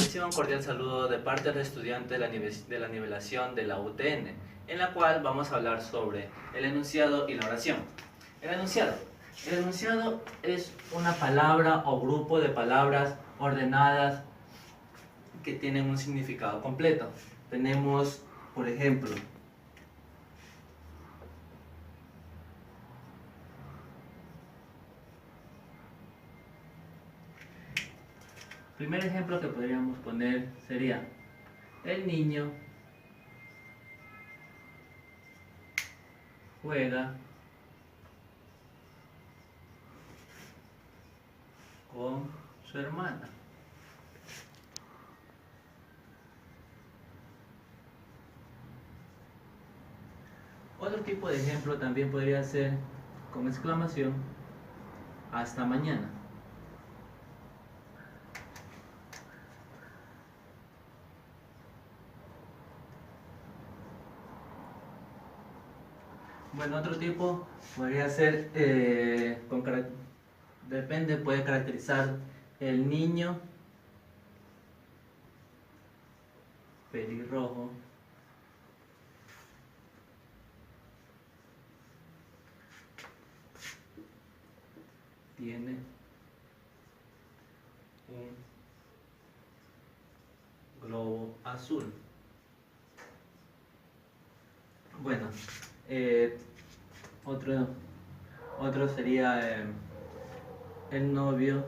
Reciba un cordial saludo de parte del estudiante de la nivelación de la UTN, en la cual vamos a hablar sobre el enunciado y la oración. El enunciado. El enunciado es una palabra o grupo de palabras ordenadas que tienen un significado completo. Tenemos, por ejemplo, el primer ejemplo que podríamos poner sería: el niño juega con su hermana. Otro tipo de ejemplo también podría ser con exclamación: hasta mañana. Bueno, otro tipo podría ser, depende, puede caracterizar el niño pelirrojo tiene un globo azul. Bueno, otro sería el novio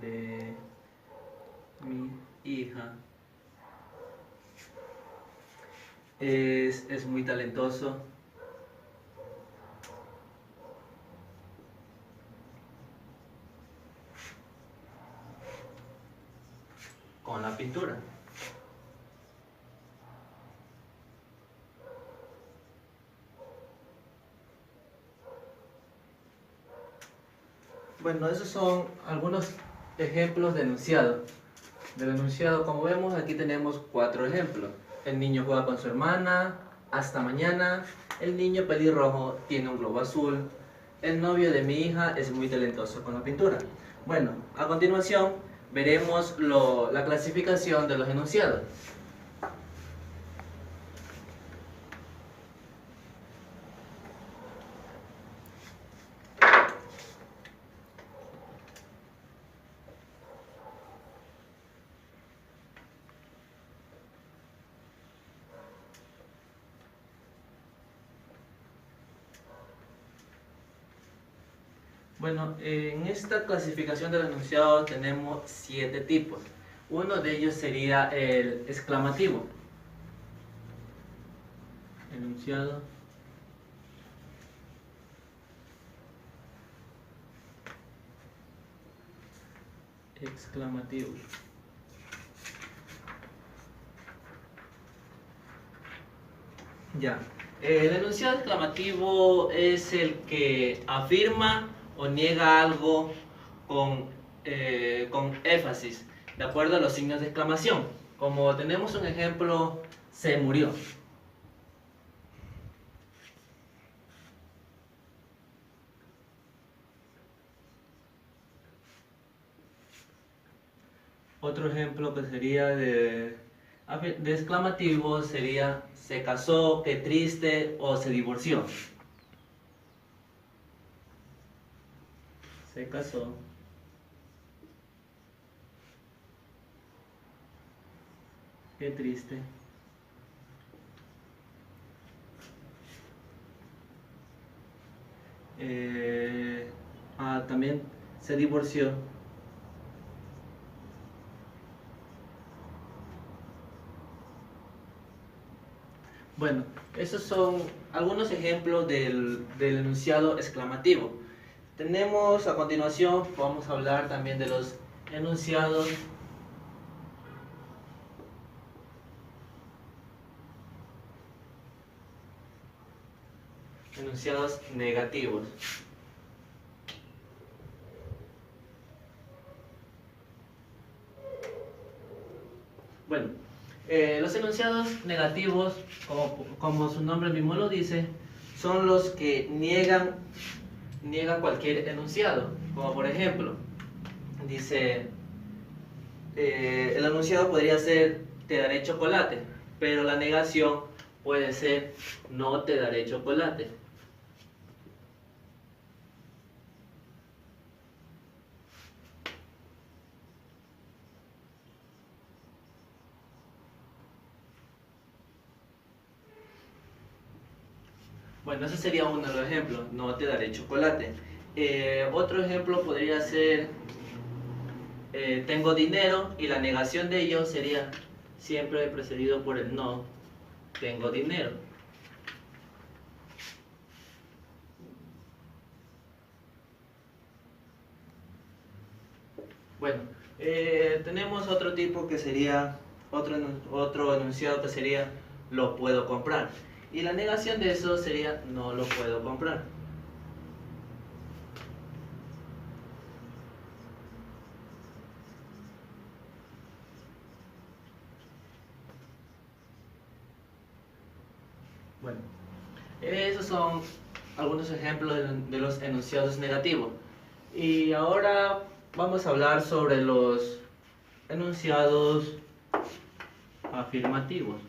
de mi hija es muy talentoso con la pintura. Bueno, esos son algunos ejemplos de enunciado. Del enunciado, como vemos, aquí tenemos 4 ejemplos. El niño juega con su hermana, hasta mañana, el niño pelirrojo tiene un globo azul, el novio de mi hija es muy talentoso con la pintura. Bueno, a continuación veremos la clasificación de los enunciados. Bueno, en esta clasificación del enunciado tenemos 7 tipos. Uno de ellos sería el exclamativo. Enunciado exclamativo. Ya. El enunciado exclamativo es el que afirma o niega algo con énfasis, de acuerdo a los signos de exclamación. Como tenemos un ejemplo, se murió. Otro ejemplo que sería de exclamativo sería: se casó, qué triste, o se divorció. Se casó, qué triste, también se divorció. Bueno, esos son algunos ejemplos del enunciado exclamativo. Tenemos a continuación, vamos a hablar también de los enunciados negativos. Bueno, los enunciados negativos, como su nombre mismo lo dice, son los que niegan cualquier enunciado. Como por ejemplo, dice, el enunciado podría ser te daré chocolate, pero la negación puede ser no te daré chocolate. Bueno, ese sería uno de los ejemplos, no te daré chocolate. Otro ejemplo podría ser, tengo dinero, y la negación de ello sería siempre precedido por el no, tengo dinero. Bueno, tenemos otro tipo que sería, otro enunciado que sería lo puedo comprar. Y la negación de eso sería no lo puedo comprar. Bueno, esos son algunos ejemplos de los enunciados negativos. Y ahora vamos a hablar sobre los enunciados afirmativos.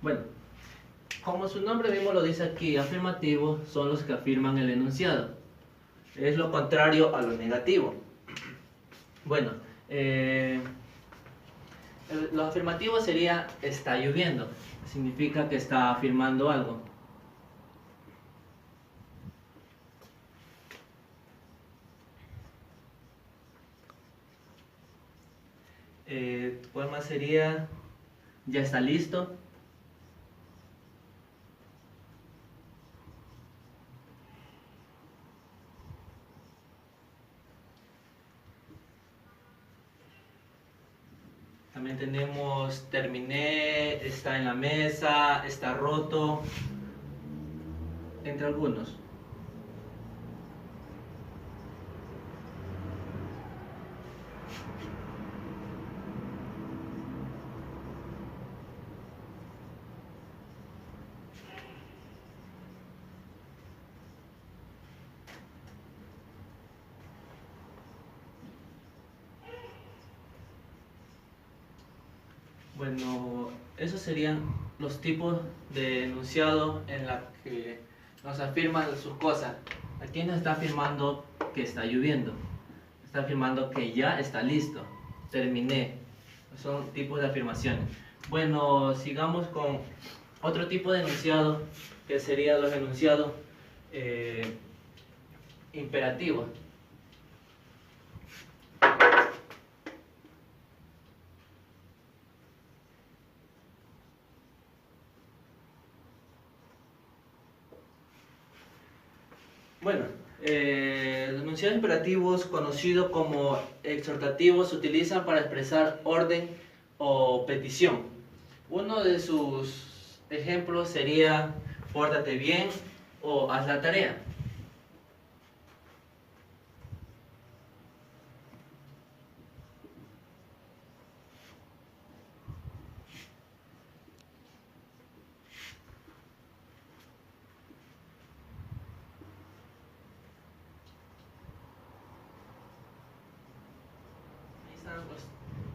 Bueno, como su nombre mismo lo dice aquí, afirmativos son los que afirman el enunciado. Es lo contrario a lo negativo. Bueno, lo afirmativo sería está lloviendo. Significa que está afirmando algo. ¿Cuál más sería? Ya está listo. También tenemos terminé, está en la mesa, está roto, entre algunos. Bueno, esos serían los tipos de enunciado en la que nos afirman sus cosas. Aquí nos está afirmando que está lloviendo. Está afirmando que ya está listo. Terminé. Son tipos de afirmaciones. Bueno, sigamos con otro tipo de enunciado, que serían los enunciados imperativos. Bueno, los enunciados imperativos, conocidos como exhortativos, se utilizan para expresar orden o petición. Uno de sus ejemplos sería pórtate bien o haz la tarea.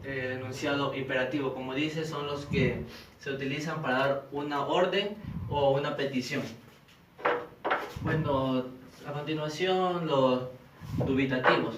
Enunciado imperativo, como dice, son los que se utilizan para dar una orden o una petición. Bueno, a continuación los dubitativos.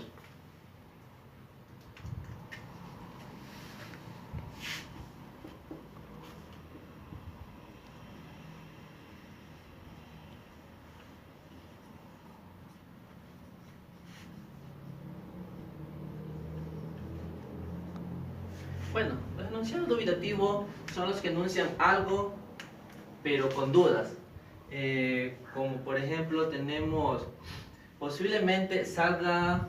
Bueno, los enunciados dubitativos son los que enuncian algo, pero con dudas. Como por ejemplo tenemos, posiblemente salga,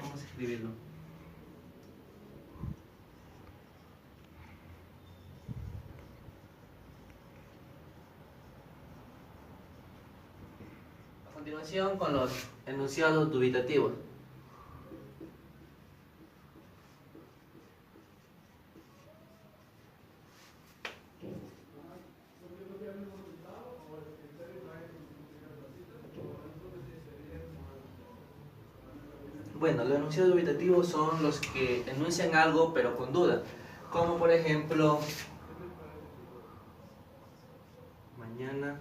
vamos a escribirlo. continuación con los enunciados dubitativos. Bueno, los enunciados dubitativos son los que enuncian algo pero con duda, como por ejemplo, mañana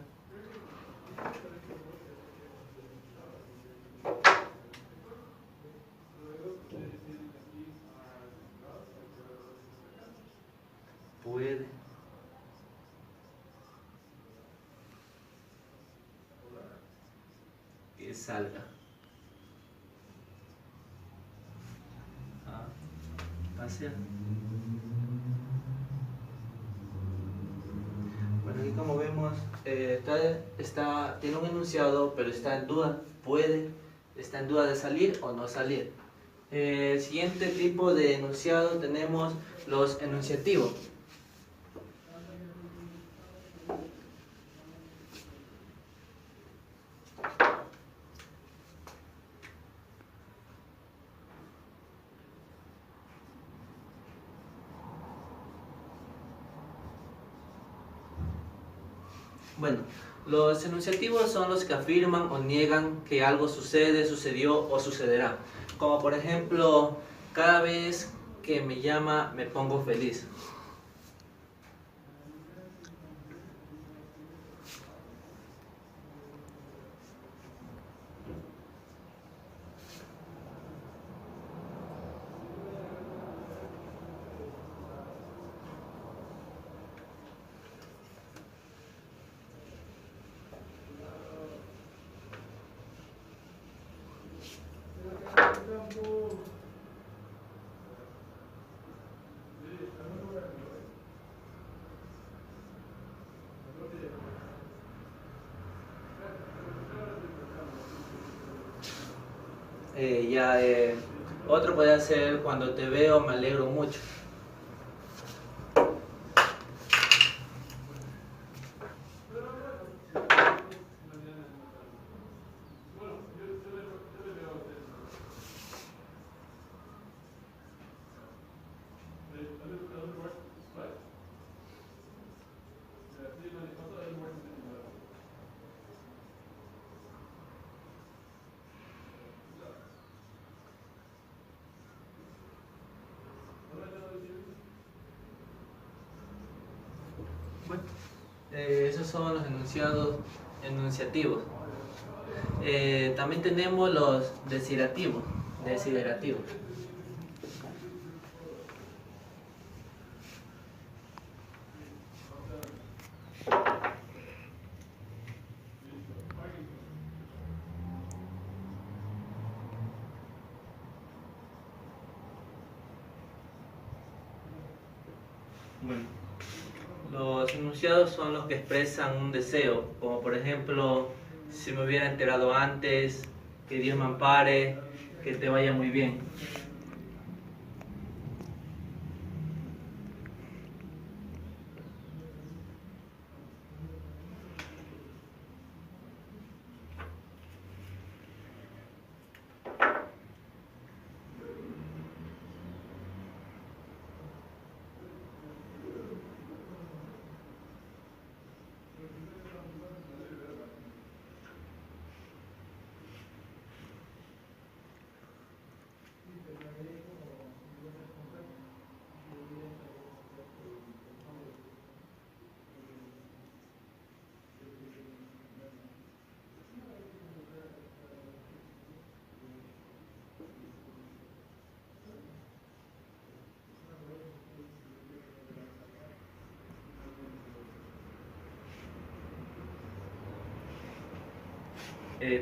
puede que salga a pasear. Bueno, aquí como vemos, tiene un enunciado, pero está en duda, está en duda de salir o no salir. El siguiente tipo de enunciado tenemos los enunciativos. Bueno, los enunciativos son los que afirman o niegan que algo sucede, sucedió o sucederá. Como por ejemplo, cada vez que me llama me pongo feliz. Otro puede ser cuando te veo me alegro mucho. Bueno, esos son los enunciativos. También tenemos los desiderativos. Bueno, los enunciados son los que expresan un deseo, como por ejemplo, si me hubiera enterado antes, que Dios me ampare, que te vaya muy bien.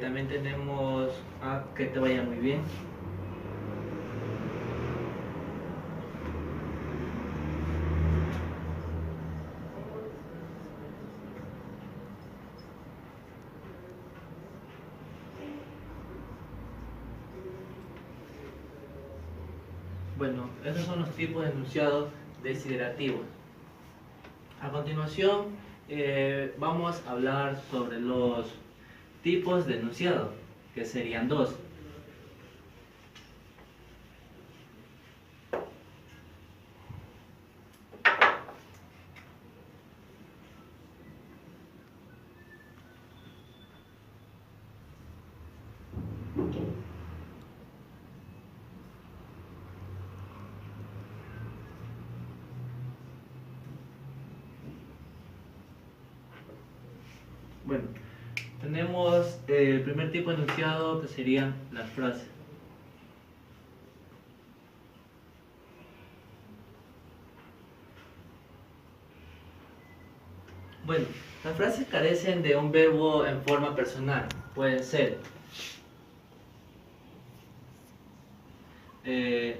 También tenemos que te vaya muy bien. Bueno, esos son los tipos de enunciados desiderativos. A continuación, vamos a hablar sobre los tipos de enunciado, que serían dos. Bueno, tenemos el primer tipo de enunciado, que serían las frases. Bueno, las frases carecen de un verbo en forma personal. Pueden ser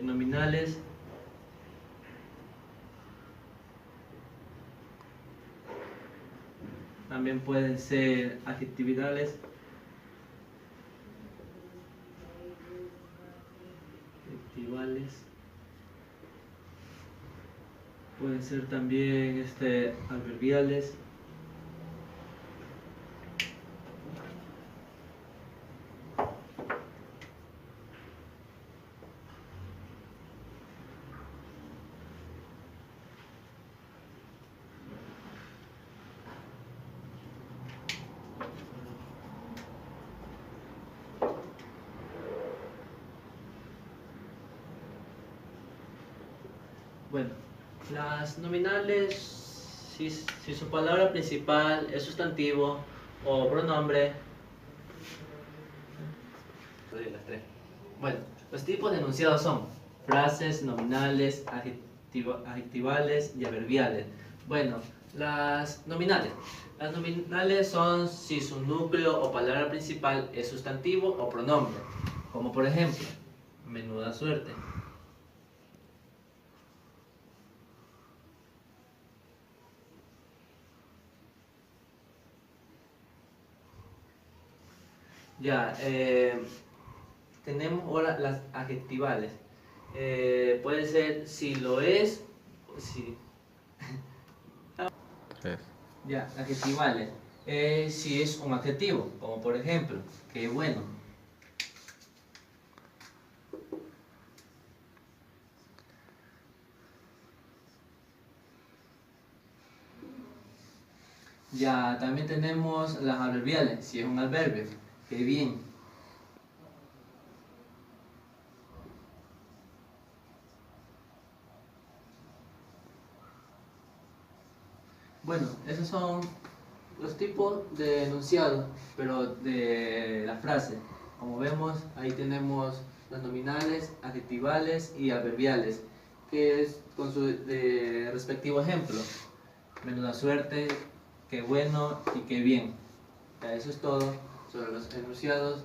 nominales, también pueden ser adjetividales, pueden ser también adverbiales. Bueno, las nominales, si su palabra principal es sustantivo o pronombre, las tres. Bueno, los tipos de enunciados son frases, nominales, adjetivales y adverbiales. Bueno, las nominales. Las nominales son si su núcleo o palabra principal es sustantivo o pronombre, como por ejemplo, menuda suerte. Ya, tenemos ahora las adjetivales. Puede ser si lo es, si... Ya, adjetivales. Si es un adjetivo, como por ejemplo, qué bueno. Ya, también tenemos las adverbiales, si es un adverbio, qué bien. Bueno, esos son los tipos de enunciado, pero de la frase. Como vemos, ahí tenemos las nominales, adjetivales y adverbiales, que es con su respectivo ejemplo. Menuda suerte, qué bueno y qué bien. Ya, eso es todo sobre los enunciados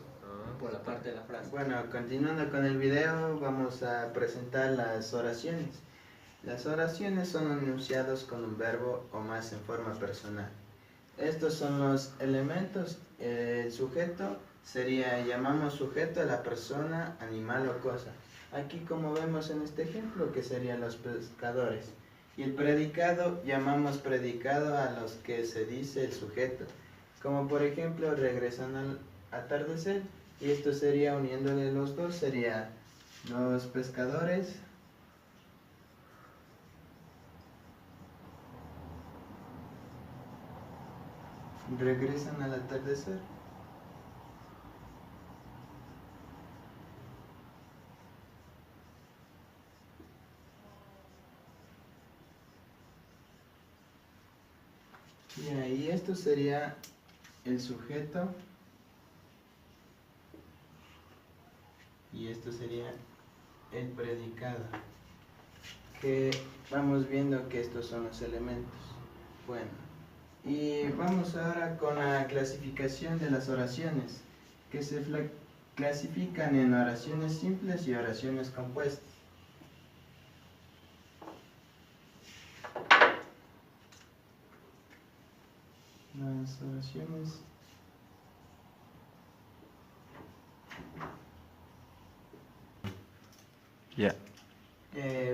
por la parte de la frase. Bueno, continuando con el video, vamos a presentar las oraciones. Las oraciones son enunciados con un verbo o más en forma personal. Estos son los elementos. El sujeto sería, llamamos sujeto a la persona, animal o cosa. Aquí, como vemos en este ejemplo, que serían los pescadores. Y el predicado, llamamos predicado a los que se dice el sujeto. Como por ejemplo, regresan al atardecer. Y esto sería, uniéndole los dos, sería los pescadores regresan al atardecer. Y esto sería el sujeto. Y esto sería el predicado. Que vamos viendo que estos son los elementos. Bueno, y vamos ahora con la clasificación de las oraciones, que se clasifican en oraciones simples y oraciones compuestas. Las oraciones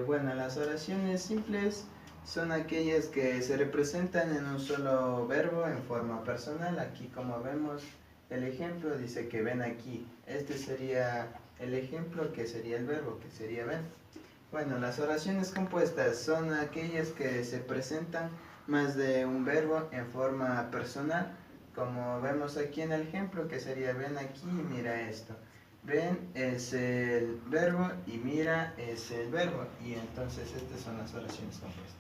bueno, las oraciones simples son aquellas que se representan en un solo verbo en forma personal. Aquí, como vemos, el ejemplo dice que ven aquí. Este sería el ejemplo, que sería el verbo, que sería ven. Bueno, las oraciones compuestas son aquellas que se presentan más de un verbo en forma personal, como vemos aquí en el ejemplo, que sería ven aquí y mira esto. Ven es el verbo y mira es el verbo, y entonces estas son las oraciones compuestas.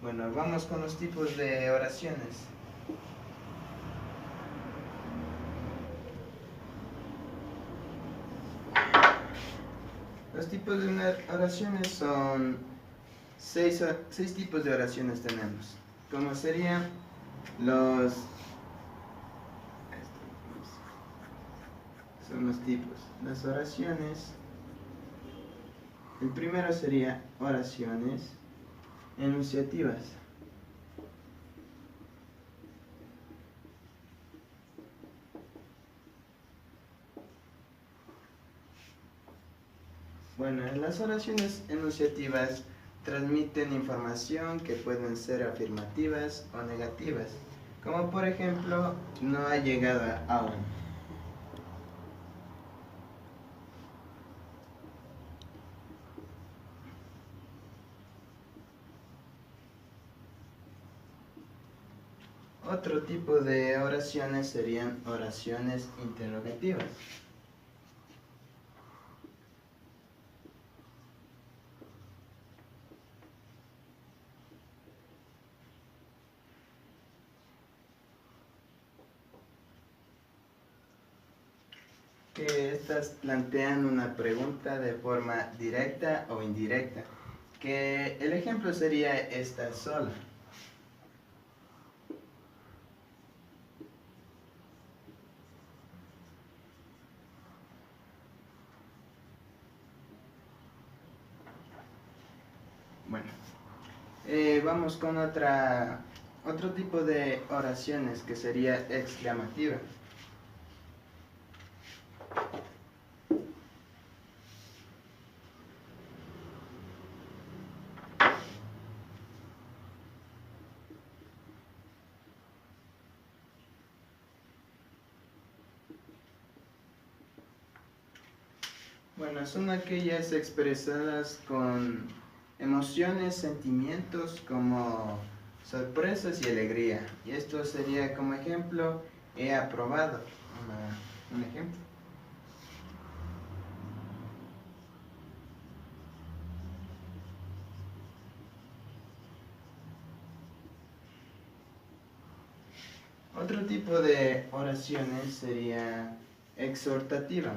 Bueno, vamos con los tipos de oraciones. Los tipos de oraciones son seis tipos de oraciones tenemos. Como serían los... Son los tipos. Las oraciones. El primero sería oraciones enunciativas. Bueno, las oraciones enunciativas transmiten información que pueden ser afirmativas o negativas, como por ejemplo, no ha llegado aún. Otro tipo de oraciones serían oraciones interrogativas. Que estas plantean una pregunta de forma directa o indirecta. Que el ejemplo sería esta sola. Bueno, vamos con otro tipo de oraciones, que sería exclamativa. Bueno, son aquellas expresadas con emociones, sentimientos como sorpresas y alegría. Y esto sería como ejemplo, he aprobado. Un ejemplo. Otro tipo de oraciones sería exhortativa.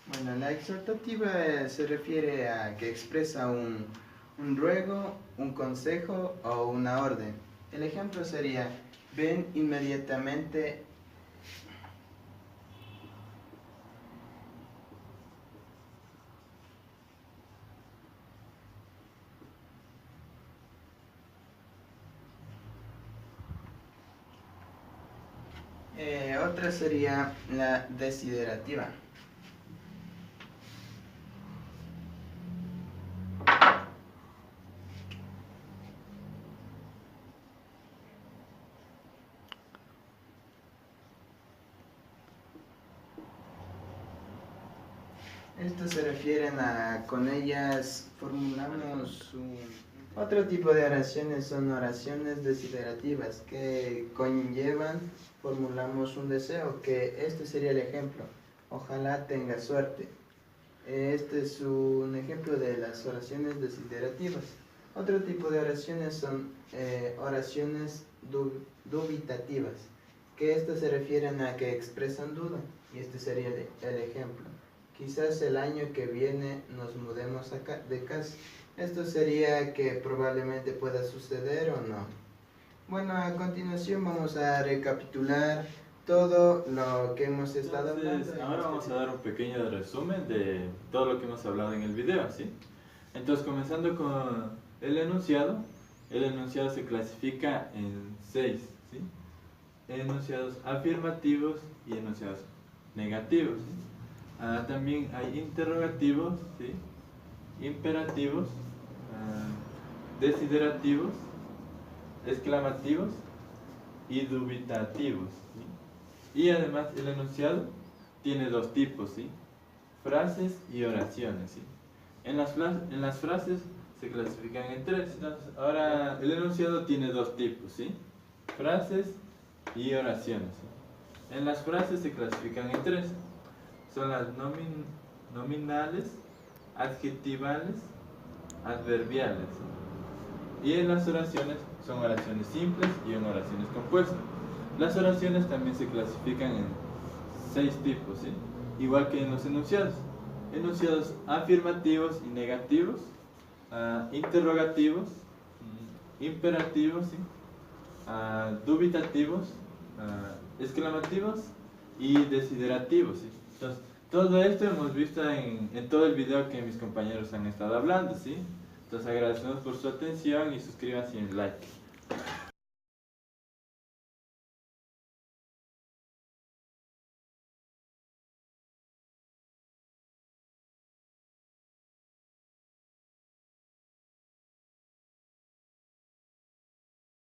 Bueno, la exhortativa se refiere a que expresa un ruego, un consejo o una orden. El ejemplo sería, ven inmediatamente. Otra sería la desiderativa. Estos se refieren a, con ellas formulamos Otro tipo de oraciones son oraciones desiderativas, que conllevan, formulamos un deseo, que este sería el ejemplo, ojalá tenga suerte. Este es un ejemplo de las oraciones desiderativas. Otro tipo de oraciones son oraciones dubitativas, que estas se refieren a que expresan duda, y este sería el ejemplo. Quizás el año que viene nos mudemos de casa. Esto sería que probablemente pueda suceder o no. Bueno, a continuación vamos a recapitular todo lo que hemos estado hablando. Ahora vamos a dar un pequeño resumen de todo lo que hemos hablado en el video, ¿sí? Entonces, comenzando con el enunciado se clasifica en seis ¿sí? Enunciados afirmativos y enunciados negativos, ¿sí? También hay interrogativos, ¿sí? Imperativos, desiderativos, exclamativos y dubitativos, ¿sí? Y además el enunciado tiene dos tipos, ¿sí? Frases y oraciones, ¿sí? En las frases se clasifican en tres. Entonces, ahora el enunciado tiene dos tipos, ¿sí? Frases y oraciones, ¿sí? En las frases se clasifican en tres. Son las nominales, adjetivales, adverbiales, ¿sí? Y en las oraciones son oraciones simples y en oraciones compuestas. Las oraciones también se clasifican en 6 tipos, ¿sí? Igual que en los enunciados. Enunciados afirmativos y negativos, interrogativos, imperativos, ¿sí? Dubitativos, exclamativos y desiderativos, ¿sí? Entonces, todo esto hemos visto en todo el video que mis compañeros han estado hablando, ¿sí? Entonces agradecemos por su atención y suscríbanse y den like.